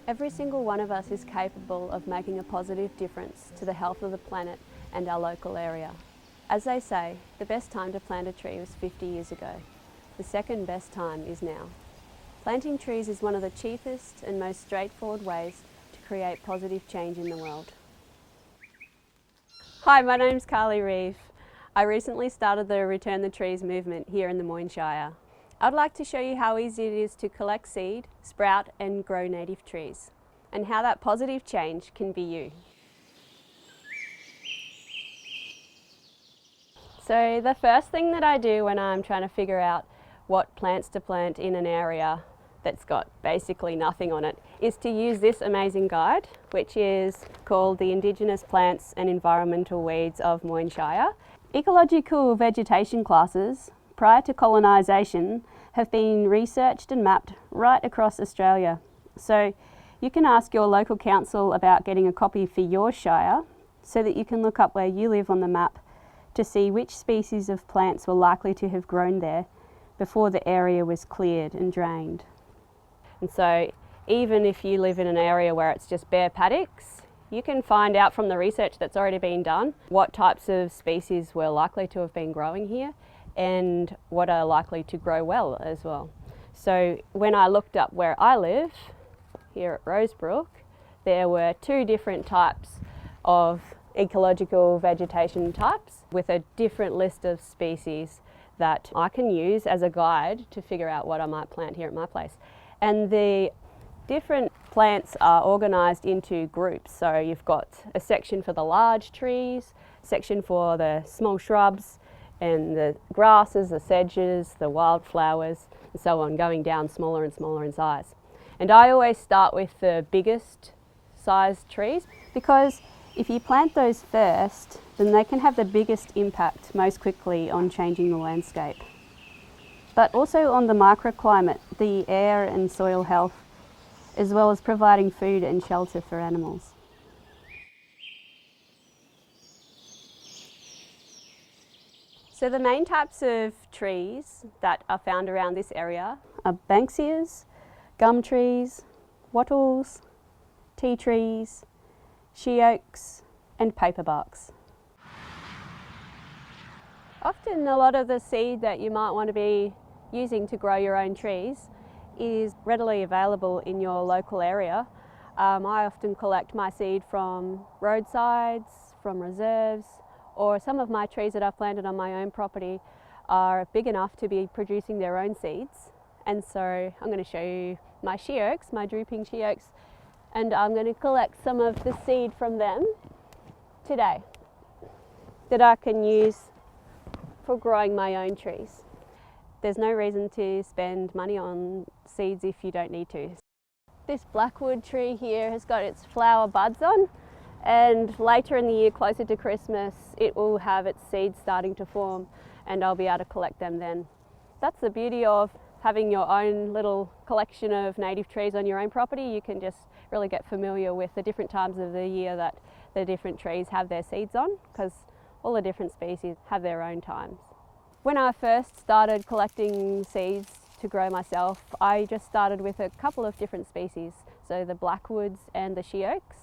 Every single one of us is capable of making a positive difference to the health of the planet and our local area. As they say, the best time to plant a tree was 50 years ago. The second best time is now. Planting trees is one of the cheapest and most straightforward ways to create positive change in the world. Hi, my name's Carli Reeve. I recently started the Return the Trees movement here in the Moyne Shire. I'd like to show you how easy it is to collect seed, sprout and grow native trees, and how that positive change can be you. So the first thing that I do when I'm trying to figure out what plants to plant in an area that's got basically nothing on it is to use this amazing guide, which is called the Indigenous Plants and Environmental Weeds of Moyne Shire. Ecological vegetation classes prior to colonisation have been researched and mapped right across Australia. So you can ask your local council about getting a copy for your shire so that you can look up where you live on the map to see which species of plants were likely to have grown there before the area was cleared and drained. And so even if you live in an area where it's just bare paddocks, you can find out from the research that's already been done what types of species were likely to have been growing here and what are likely to grow well as well. So when I looked up where I live, here at Rosebrook, there were 2 different types of ecological vegetation types with a different list of species that I can use as a guide to figure out what I might plant here at my place. And the different plants are organised into groups. So you've got a section for the large trees, section for the small shrubs and the grasses, the sedges, the wildflowers and so on, going down smaller and smaller in size. And I always start with the biggest sized trees because if you plant those first, then they can have the biggest impact most quickly on changing the landscape. But also on the microclimate, the air and soil health, as well as providing food and shelter for animals. So the main types of trees that are found around this area are banksias, gum trees, wattles, tea trees, she oaks and paperbarks. Often a lot of the seed that you might want to be using to grow your own trees is readily available in your local area. I often collect my seed from roadsides, from reserves, or some of my trees that I've planted on my own property are big enough to be producing their own seeds. And so I'm going to show you my she oaks, my drooping she oaks, and I'm going to collect some of the seed from them today that I can use for growing my own trees. There's no reason to spend money on seeds if you don't need to. This blackwood tree here has got its flower buds on, and later in the year, closer to Christmas, it will have its seeds starting to form and I'll be able to collect them then. That's the beauty of having your own little collection of native trees on your own property. You can just really get familiar with the different times of the year that the different trees have their seeds on, because all the different species have their own times. When I first started collecting seeds to grow myself, I just started with a couple of different species, so the blackwoods and the she oaks.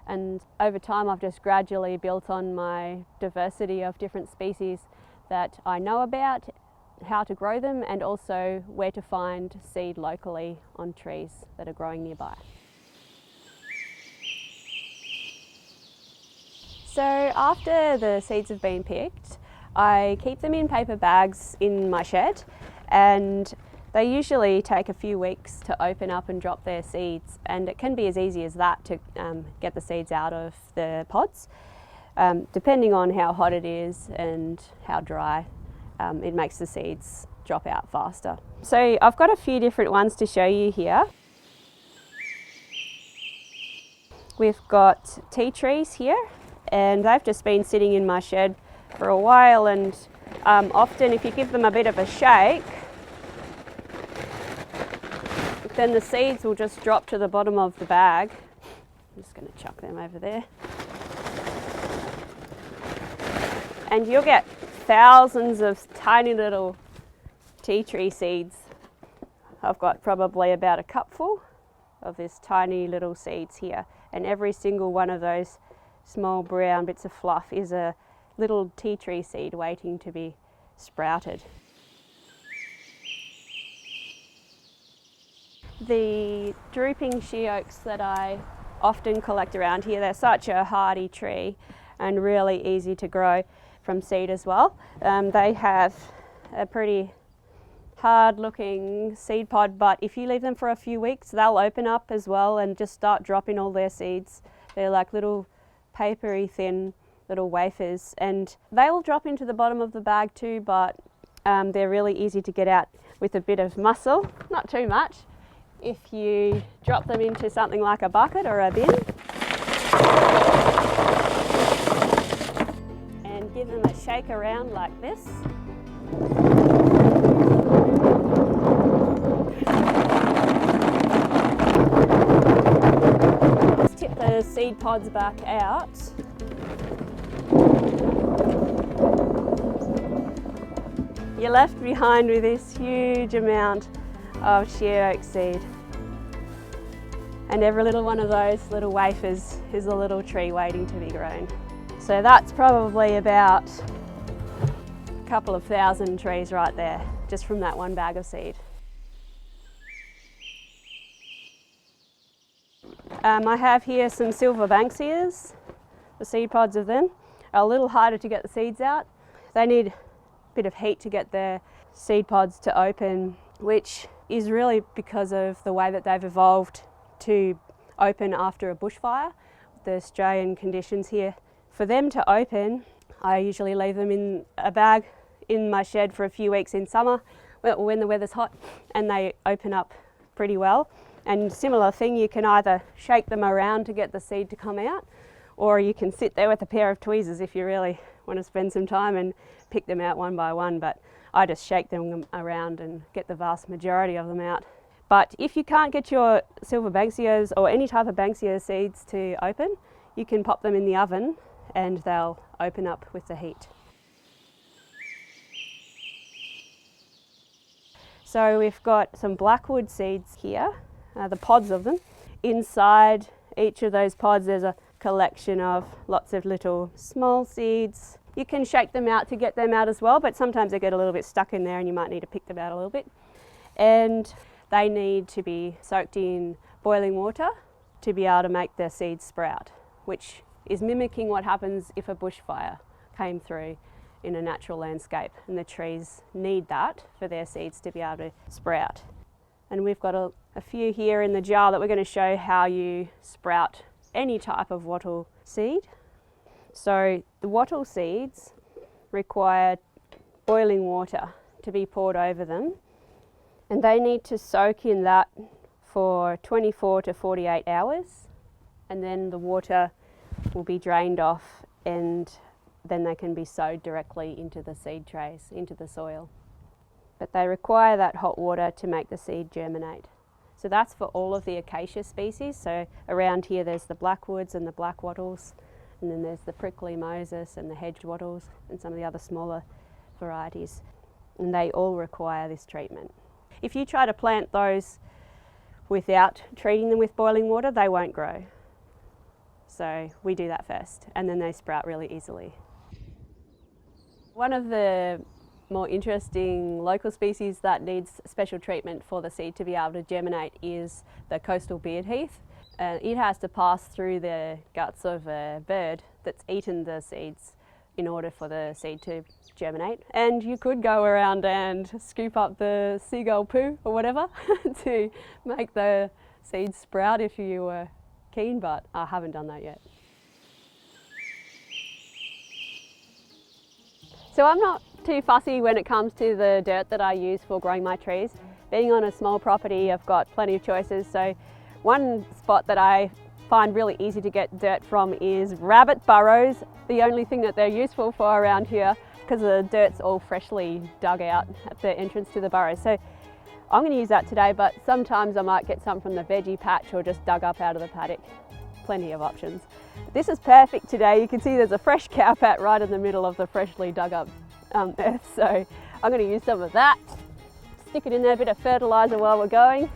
And over time I've just gradually built on my diversity of different species that I know about, how to grow them, and also where to find seed locally on trees that are growing nearby. So after the seeds have been picked, I keep them in paper bags in my shed, and they usually take a few weeks to open up and drop their seeds, and it can be as easy as that to get the seeds out of the pods. Depending on how hot it is and how dry, it makes the seeds drop out faster. So I've got a few different ones to show you here. We've got tea trees here, and they've just been sitting in my shed for a while, and often if you give them a bit of a shake, then the seeds will just drop to the bottom of the bag. I'm just going to chuck them over there. And you'll get thousands of tiny little tea tree seeds. I've got probably about a cupful of this tiny little seeds here, and every single one of those small brown bits of fluff is a little tea tree seed waiting to be sprouted. The drooping she oaks that I often collect around here, they're such a hardy tree and really easy to grow from seed as well. They have a pretty hard looking seed pod, but if you leave them for a few weeks they'll open up as well and just start dropping all their seeds. They're like little papery thin little wafers, and they'll drop into the bottom of the bag too, but they're really easy to get out with a bit of muscle, not too much. If you drop them into something like a bucket or a bin and give them a shake around like this, tip the seed pods back out. You're left behind with this huge amount of shire oak seed. And every little one of those little wafers is a little tree waiting to be grown. So that's probably about a couple of thousand trees right there, just from that one bag of seed. I have here some silver banksias, the seed pods of them. Are a little harder to get the seeds out. They need a bit of heat to get their seed pods to open, which is really because of the way that they've evolved to open after a bushfire. The Australian conditions here, for them to open, I usually leave them in a bag in my shed for a few weeks in summer when the weather's hot, and they open up pretty well. And similar thing, you can either shake them around to get the seed to come out, or you can sit there with a pair of tweezers if you really want to spend some time and pick them out one by one, but I just shake them around and get the vast majority of them out. But if you can't get your silver banksias or any type of banksia seeds to open, you can pop them in the oven and they'll open up with the heat. So we've got some blackwood seeds here, the pods of them. Inside each of those pods there's a collection of lots of little small seeds. You can shake them out to get them out as well, but sometimes they get a little bit stuck in there and you might need to pick them out a little bit. And they need to be soaked in boiling water to be able to make their seeds sprout, which is mimicking what happens if a bushfire came through in a natural landscape, and the trees need that for their seeds to be able to sprout. And we've got a few here in the jar that we're going to show how you sprout any type of wattle seed. So the wattle seeds require boiling water to be poured over them, and they need to soak in that for 24 to 48 hours, and then the water will be drained off and then they can be sowed directly into the seed trays, into the soil. But they require that hot water to make the seed germinate. So that's for all of the acacia species. So around here there's the blackwoods and the black wattles, and then there's the prickly Moses and the hedge wattles and some of the other smaller varieties. And they all require this treatment. If you try to plant those without treating them with boiling water, they won't grow. So we do that first, and then they sprout really easily. One of the more interesting local species that needs special treatment for the seed to be able to germinate is the coastal beard heath. It has to pass through the guts of a bird that's eaten the seeds in order for the seed to germinate. And you could go around and scoop up the seagull poo or whatever to make the seeds sprout if you were keen, but I haven't done that yet. So I'm not too fussy when it comes to the dirt that I use for growing my trees. Being on a small property, I've got plenty of choices. So one spot that I find really easy to get dirt from is rabbit burrows. The only thing that they're useful for around here, because the dirt's all freshly dug out at the entrance to the burrows. So I'm going to use that today, but sometimes I might get some from the veggie patch or just dug up out of the paddock. Plenty of options. This is perfect today. You can see there's a fresh cow pat right in the middle of the freshly dug up earth. So I'm going to use some of that. Stick it in there, a bit of fertiliser while we're going.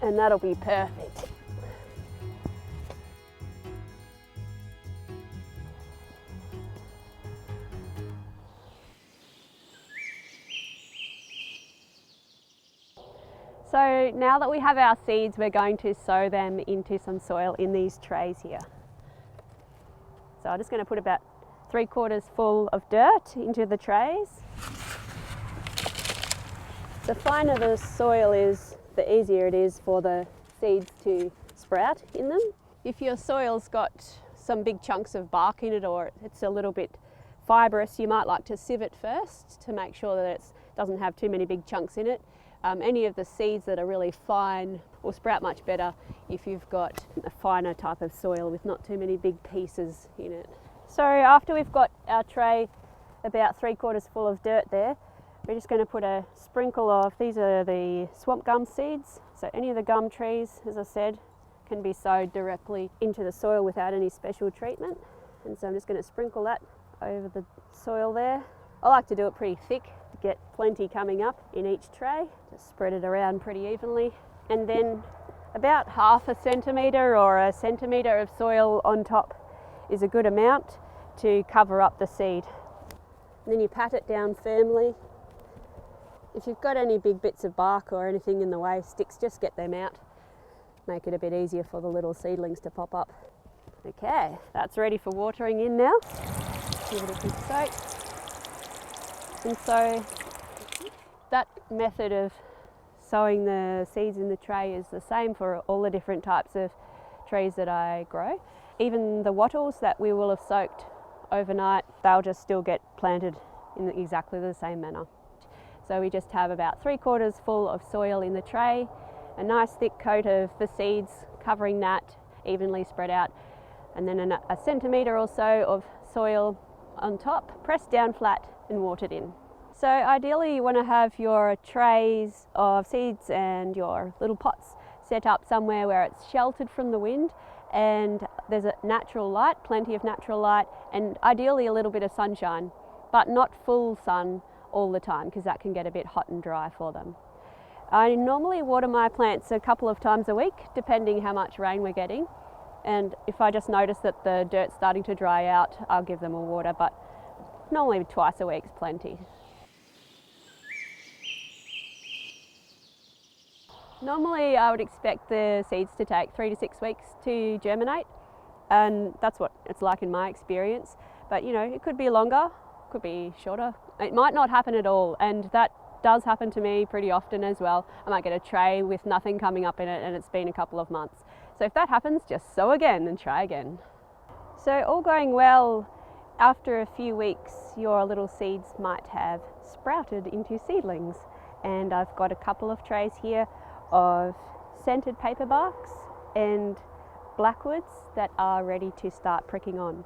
and that'll be perfect. So now that we have our seeds, we're going to sow them into some soil in these trays here. So I'm just going to put about 3/4 full of dirt into the trays. The finer the soil is, the easier it is for the seeds to sprout in them. If your soil's got some big chunks of bark in it, or it's a little bit fibrous, you might like to sieve it first to make sure that it doesn't have too many big chunks in it. Any of the seeds that are really fine will sprout much better if you've got a finer type of soil with not too many big pieces in it. So after we've got our tray about 3/4 full of dirt there, we're just going to put a sprinkle of, these are the swamp gum seeds. So any of the gum trees, as I said, can be sowed directly into the soil without any special treatment. And so I'm just going to sprinkle that over the soil there. I like to do it pretty thick, get plenty coming up in each tray. Just spread it around pretty evenly. And then about 1/2 centimetre or 1 centimetre of soil on top is a good amount to cover up the seed. And then you pat it down firmly. If you've got any big bits of bark or anything in the way, sticks, just get them out. Make it a bit easier for the little seedlings to pop up. Okay, that's ready for watering in now. Give it a good soak. And so that method of sowing the seeds in the tray is the same for all the different types of trees that I grow. Even the wattles that we will have soaked overnight, they'll just still get planted in exactly the same manner. So we just have about 3/4 full of soil in the tray, a nice thick coat of the seeds covering that, evenly spread out, and then a centimetre or so of soil on top, pressed down flat and watered in. So ideally you want to have your trays of seeds and your little pots set up somewhere where it's sheltered from the wind and there's a natural light, plenty of natural light, and ideally a little bit of sunshine, but not full sun all the time because that can get a bit hot and dry for them. I normally water my plants a couple of times a week depending how much rain we're getting, and if I just notice that the dirt's starting to dry out, I'll give them a water, but normally twice a week's plenty. Normally I would expect the seeds to take 3 to 6 weeks to germinate, and that's what it's like in my experience, but you know, it could be longer, could be shorter, it might not happen at all, and that does happen to me pretty often as well. I might get a tray with nothing coming up in it and it's been a couple of months. So if that happens, just sow again and try again. So all going well, after a few weeks your little seeds might have sprouted into seedlings, and I've got a couple of trays here of scented paper barks and blackwoods that are ready to start pricking on.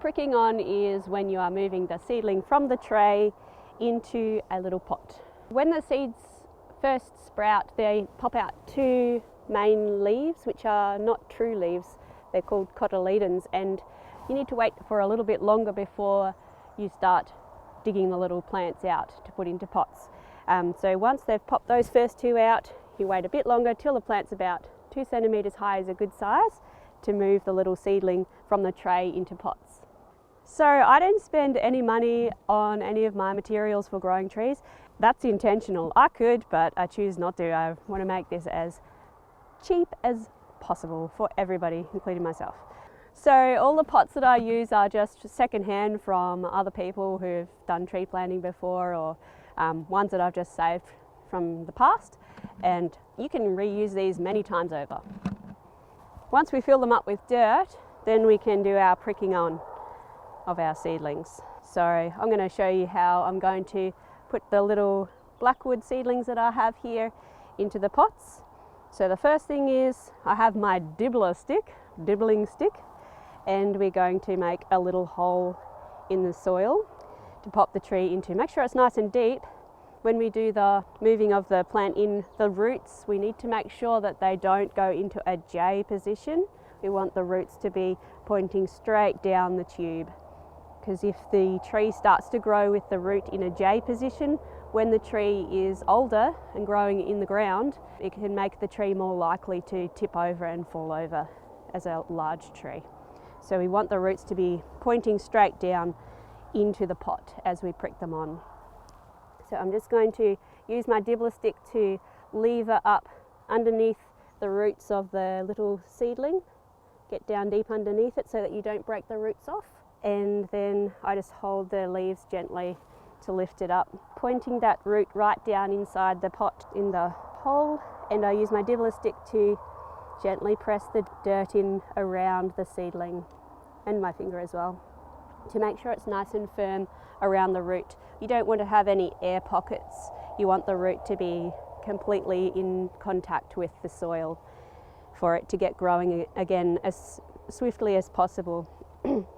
Pricking on is when you are moving the seedling from the tray into a little pot. When the seeds first sprout, they pop out 2 main leaves, which are not true leaves. They're called cotyledons, and you need to wait for a little bit longer before you start digging the little plants out to put into pots. So once they've popped those first 2 out, you wait a bit longer till the plant's about 2 centimetres high is a good size to move the little seedling from the tray into pots. So I don't spend any money on any of my materials for growing trees. That's intentional. I could, but I choose not to. I want to make this as cheap as possible for everybody, including myself. So all the pots that I use are just secondhand from other people who've done tree planting before, or ones that I've just saved from the past, and you can reuse these many times over. Once we fill them up with dirt, then we can do our pricking on of our seedlings. So I'm going to show you how I'm going to put the little blackwood seedlings that I have here into the pots. So the first thing is I have my dibbling stick, and we're going to make a little hole in the soil to pop the tree into. Make sure it's nice and deep. When we do the moving of the plant in, the roots, we need to make sure that they don't go into a J position. We want the roots to be pointing straight down the tube. because if the tree starts to grow with the root in a J position, when the tree is older and growing in the ground, it can make the tree more likely to tip over and fall over as a large tree. So we want the roots to be pointing straight down into the pot as we prick them on. So I'm just going to use my dibbler stick to lever up underneath the roots of the little seedling. Get down deep underneath it so that you don't break the roots off. And then I just hold the leaves gently to lift it up, pointing that root right down inside the pot in the hole. And I use my dibbler stick to gently press the dirt in around the seedling, and my finger as well, to make sure it's nice and firm around the root. You don't want to have any air pockets. You want the root to be completely in contact with the soil for it to get growing again as swiftly as possible,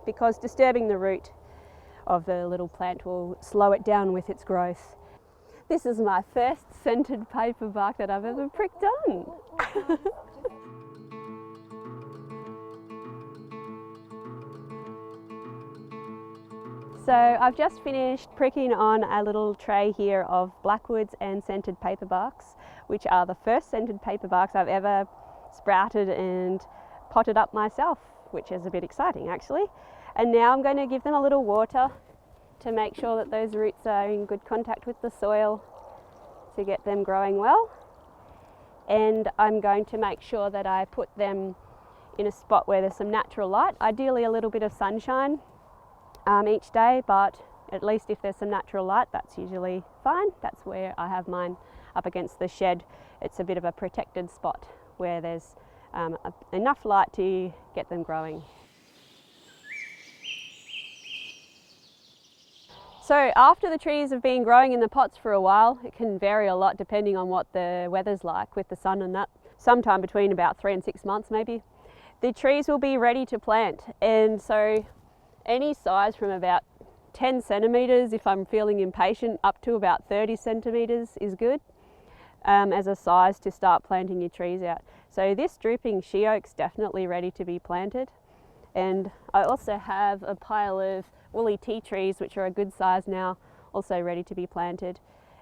because disturbing the root of the little plant will slow it down with its growth. This is my first scented paper bark that I've ever pricked on. So I've just finished pricking on a little tray here of blackwoods and scented paper barks, which are the first scented paper barks I've ever sprouted and potted up myself, which is a bit exciting actually. And now I'm going to give them a little water to make sure that those roots are in good contact with the soil to get them growing well. And I'm going to make sure that I put them in a spot where there's some natural light, ideally a little bit of sunshine each day, but at least if there's some natural light, that's usually fine. That's where I have mine, up against the shed. It's a bit of a protected spot where there's enough light to get them growing. So after the trees have been growing in the pots for a while, it can vary a lot depending on what the weather's like with the sun and that, sometime between about 3 and 6 months maybe, the trees will be ready to plant. And so any size from about 10 centimetres if I'm feeling impatient, up to about 30 centimetres is good as a size to start planting your trees out. So this drooping she oak's definitely ready to be planted. And I also have a pile of woolly tea trees, which are a good size now, also ready to be planted.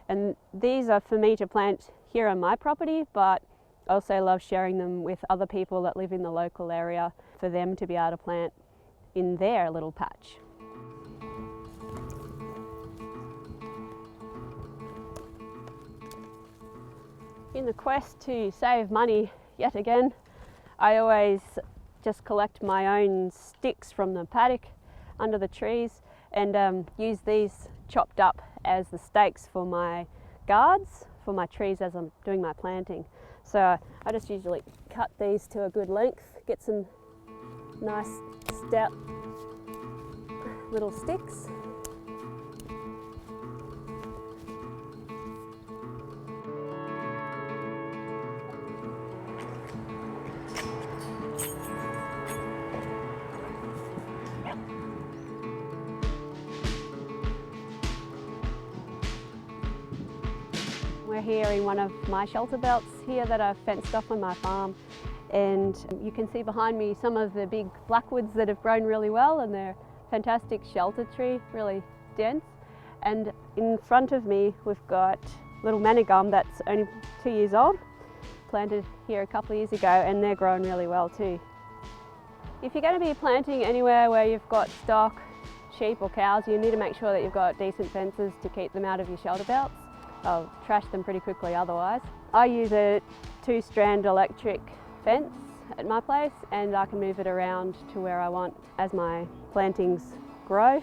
And these are for me to plant here on my property, but I also love sharing them with other people that live in the local area for them to be able to plant in their little patch. In the quest to save money yet again, I always just collect my own sticks from the paddock under the trees and use these chopped up as the stakes for my guards for my trees as I'm doing my planting. So I just usually cut these to a good length, get some nice stout little sticks. We're here in one of my shelter belts here that I've fenced off on my farm, and you can see behind me some of the big blackwoods that have grown really well, and they're fantastic shelter tree, really dense. And in front of me we've got little manna gum that's only 2 years old, planted here a couple of years ago, and they're growing really well too. If you're going to be planting anywhere where you've got stock, sheep or cows, you need to make sure that you've got decent fences to keep them out of your shelter belts. I'll trash them pretty quickly otherwise. I use a 2-strand electric fence at my place, and I can move it around to where I want as my plantings grow.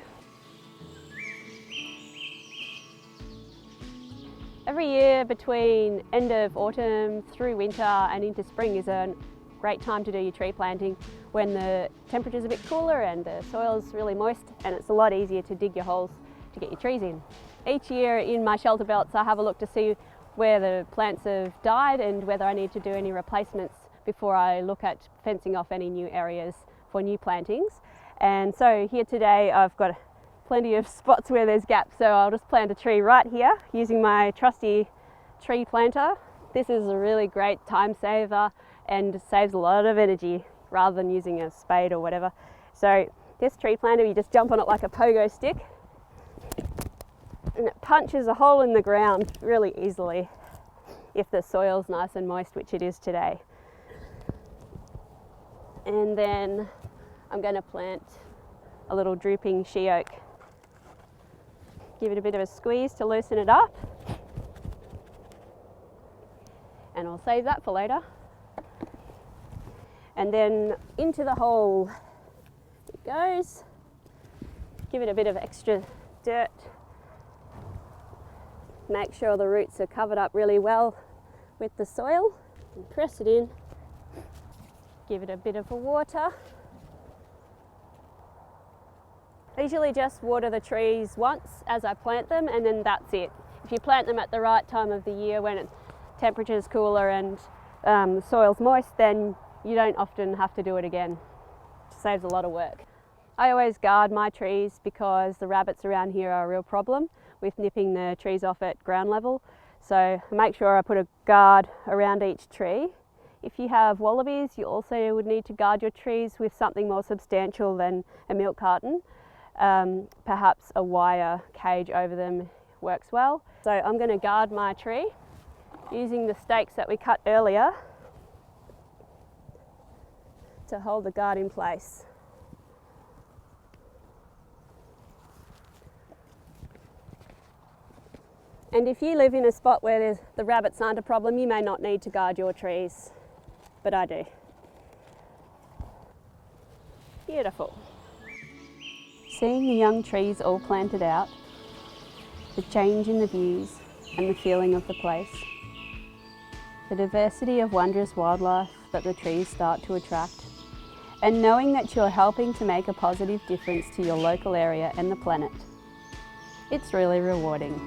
Every year between end of autumn through winter and into spring is a great time to do your tree planting, when the temperature's a bit cooler and the soil's really moist, and it's a lot easier to dig your holes to get your trees in. Each year in my shelter belts I have a look to see where the plants have died and whether I need to do any replacements before I look at fencing off any new areas for new plantings. And so here today I've got plenty of spots where there's gaps, so I'll just plant a tree right here using my trusty tree planter. This is a really great time saver and saves a lot of energy rather than using a spade or whatever. So This tree planter, you just jump on it like a pogo stick and it punches a hole in the ground really easily if the soil's nice and moist, which it is today. And then I'm going to plant a little drooping she oak. Give it a bit of a squeeze to loosen it up. And I'll save that for later. And then into the hole it goes. Give it a bit of extra dirt. Make sure the roots are covered up really well with the soil. And press it in. Give it a bit of a water. I usually just water the trees once as I plant them, and then that's it. If you plant them at the right time of the year when temperature's cooler and the soil's moist, then you don't often have to do it again. It saves a lot of work. I always guard my trees because the rabbits around here are a real problem with nipping the trees off at ground level. So I make sure I put a guard around each tree. If you have wallabies, you also would need to guard your trees with something more substantial than a milk carton. Perhaps a wire cage over them works well. So I'm going to guard my tree using the stakes that we cut earlier to hold the guard in place. And if you live in a spot where the rabbits aren't a problem, you may not need to guard your trees, but I do. Beautiful. Seeing the young trees all planted out, the change in the views and the feeling of the place, the diversity of wondrous wildlife that the trees start to attract, and knowing that you're helping to make a positive difference to your local area and the planet, it's really rewarding.